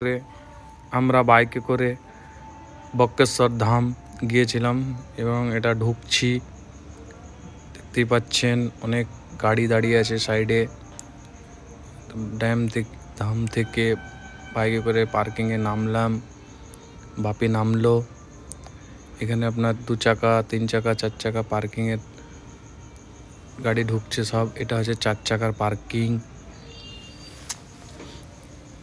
করে আমরা বাইকে করে বক্রেশ্বর ধাম গিয়েছিলাম এবং এটা ঢুকছি। দেখতেই পাচ্ছেন অনেক গাড়ি দাঁড়িয়ে আছে সাইডে। ধাম থেকে বাইকে করে পার্কিংয়ে নামলাম, বাপি নামলো। এখানে আপনার 2 চাকা 3 চাকা 4 চাকা পার্কিংয়ের গাড়ি ঢুকছে সব। এটা হচ্ছে 4 চাকার পার্কিং।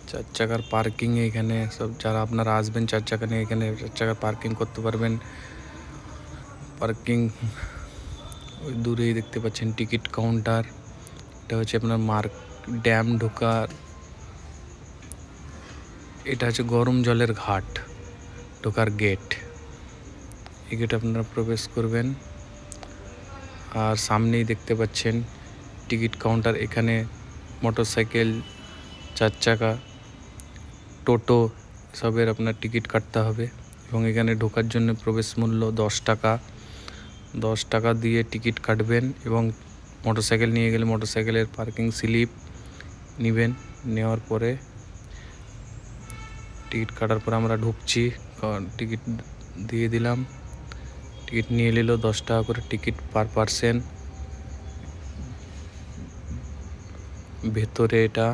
4 চাকার পার্কিংয়ে এখানে সব যারা আপনারা আসবেন 4 চাকা নিয়ে এখানে 4 চাকার পার্কিং করতে পারবেন। পার্কিং ওই দূরেই দেখতে পাচ্ছেন টিকিট কাউন্টার। এটা হচ্ছে আপনার ড্যাম ঢোকার। এটা হচ্ছে গরম জলের ঘাট ঢোকার গেট। এই গেটে আপনারা প্রবেশ করবেন। আর সামনেই দেখতে পাচ্ছেন টিকিট কাউন্টার। এখানে মোটরসাইকেল, 4 চাকা, টোটো সবের আপনার টিকিট কাটতে হবে এবং এখানে ঢোকার জন্য প্রবেশ মূল্য 10 টাকা। 10 টাকা দিয়ে টিকিট কাটবেন এবং মোটরসাইকেল নিয়ে গেলে মোটরসাইকেলের পার্কিং স্লিপ নেবেন। নেওয়ার পরে টিকিট কাটার পরে আমরা ঢুকছি। টিকিট দিয়ে দিলাম। টিকিট নিয়ে নিল 10 টাকা করে টিকিট পার পার্সন। ভেতরে এটা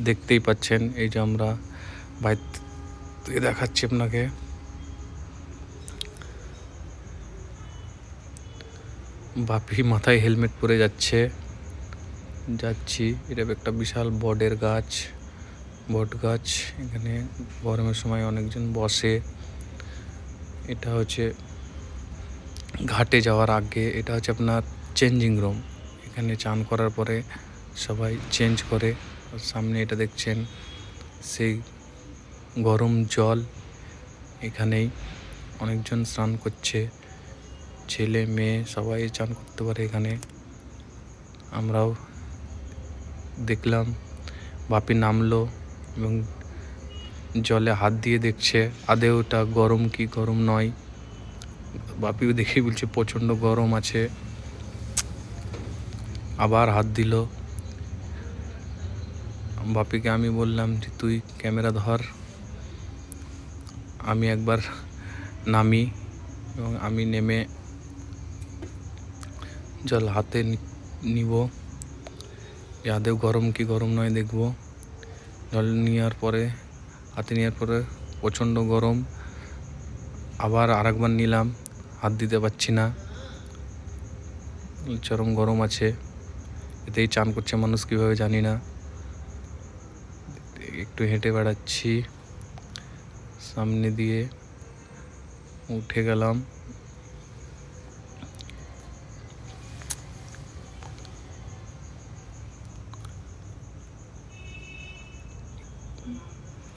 দেখতেই পাচ্ছেন। এই যে আমরা বাইরে দেখাচ্ছি আপনাকে। বাপি মাথায় হেলমেট পরে যাচ্ছি। এটা একটা বিশাল বট গাছ। এখানে গরমের সময় অনেকজন বসে। এটা হচ্ছে ঘাটে যাওয়ার আগে। এটা হচ্ছে আপনার চেঞ্জিং রুম। এখানে চান করার পরে সবাই চেঞ্জ করে। সামনে এটা দেখছেন সেই গরম জল। এখানেই অনেকজন স্নান করছে, ছেলে মেয়ে সবাই চান করতে পারে এখানে। আমরাও দেখলাম। বাপি নামলো এবং জলে হাত দিয়ে দেখছে আদেও ওটা গরম কি গরম নয়। বাপিও দেখে বলছে প্রচণ্ড গরম আছে। আবার হাত দিল। বাপিকে আমি বললাম যে তুই ক্যামেরা ধর, আমি একবার নামি এবং আমি নেমে জল হাতে নিব, আদেও গরম কি গরম নয় দেখব। জল নেওয়ার পরে প্রচণ্ড গরম। আবার আরেকবার নিলাম, হাত দিতে পারছি না, চরম গরম আছে। এতেই চান করছে মানুষ কীভাবে জানি না। একটু হেঁটে বেড়াচ্ছি, সামনে দিয়ে উঠে গেলাম।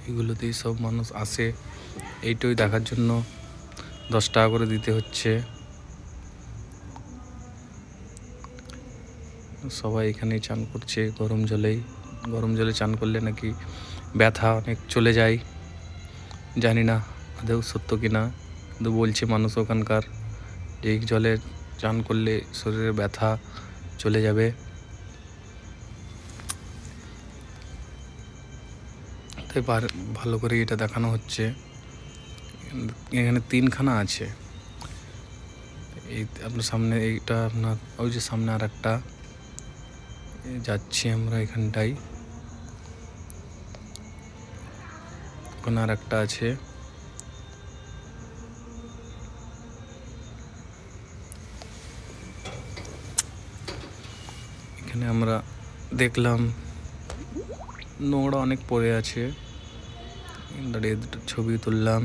এগুলোতেই সব মানুষ আসে। এইটাই দেখার জন্য 10 টাকা করে দিতে হচ্ছে। সবাই এখানেই চান করছে গরম জলে চান করলে নাকি ব্যথা অনেক চলে যায়। জানি না আদৌ সত্য কিনা, কিন্তু বলছে মানুষ ওখানকার যে এই জলে চান করলে শরীরে ব্যথা চলে যাবে। তাই ভালো করে এটা দেখানো হচ্ছে। এখানে 3খানা আছে। এই আপনার সামনে এইটা আপনার ওই যে সামনে আর একটা যাচ্ছি আমরা এখানটাই। ওখানে আর একটা আছে। এখানে আমরা দেখলাম নোংরা অনেক পড়ে আছে, দাঁড়িয়ে দুটো ছবি তুললাম।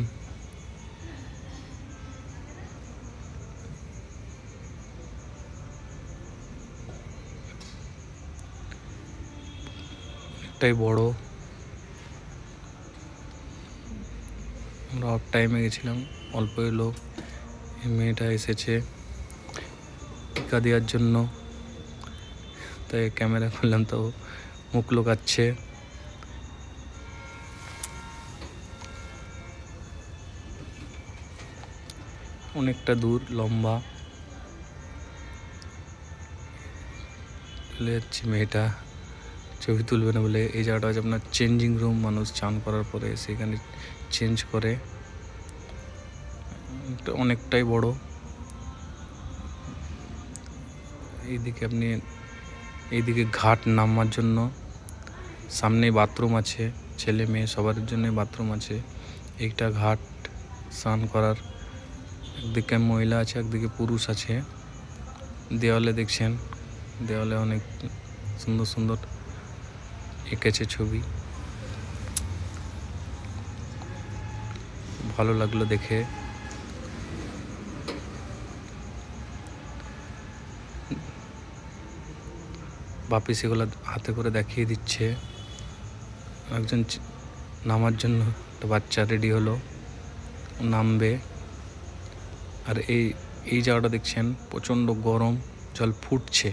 অনেকটাই বড়। আমরা অফ টাইমে গেছিলাম, অল্পই লোক। এই মেয়েটা এসেছে টিকা দেওয়ার জন্য, তাই ক্যামেরা করলাম, তো মুখ লুকাচ্ছে। অনেকটা দূর লম্বা চলে যাচ্ছে মেয়েটা। ছবি তুলবে না বলে। এই জায়গাটা হচ্ছে আপনার চেঞ্জিং রুম, মানুষ চান করার পরে সেখানে চেঞ্জ করে। এটা অনেকটাই বড়। এইদিকে ঘাট নামার জন্য সামনে বাথরুম আছে, ছেলে মেয়ে সবার জন্য বাথরুম আছে। একটা ঘাট স্নান করার, একদিকে মহিলা আছে একদিকে পুরুষ আছে। দেওয়ালে দেখছেন, দেওয়ালে অনেক সুন্দর সুন্দর এঁকেছে ছবি, ভালো লাগলো দেখে। বাপি সেগুলো হাতে করে দেখিয়ে দিচ্ছে। একজন নামার জন্য একটা বাচ্চা রেডি হলো, নামবে। আর এই জায়গাটা দেখছেন প্রচণ্ড গরম, জল ফুটছে,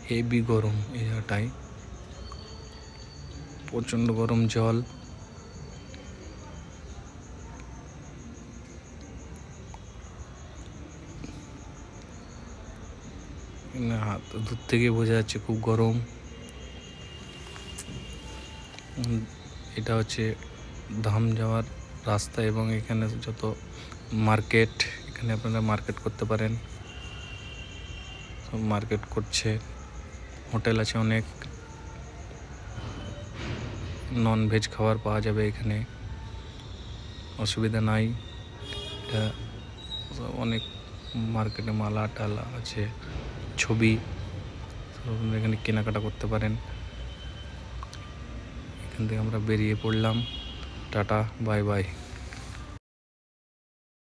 হেভি গরম। এই জায়গাটায় প্রচণ্ড গরম জল। দূর থেকে বোঝা যাচ্ছে খুব গরম। এটা হচ্ছে ধাম যাওয়ার রাস্তা এবং এখানে যত মার্কেট, এখানে আপনারা মার্কেট করতে পারেন। সব মার্কেট করছে, হোটেল আছে অনেক, নন ভেজ খাবার পাওয়া যাবে এখানে, অসুবিধা নাই। এটা অনেক মার্কেটে মালা টালা আছে, ছবি, এখানে কেনাকাটা করতে পারেন। এখান থেকে আমরা বেরিয়ে পড়লাম। Tata, bye bye.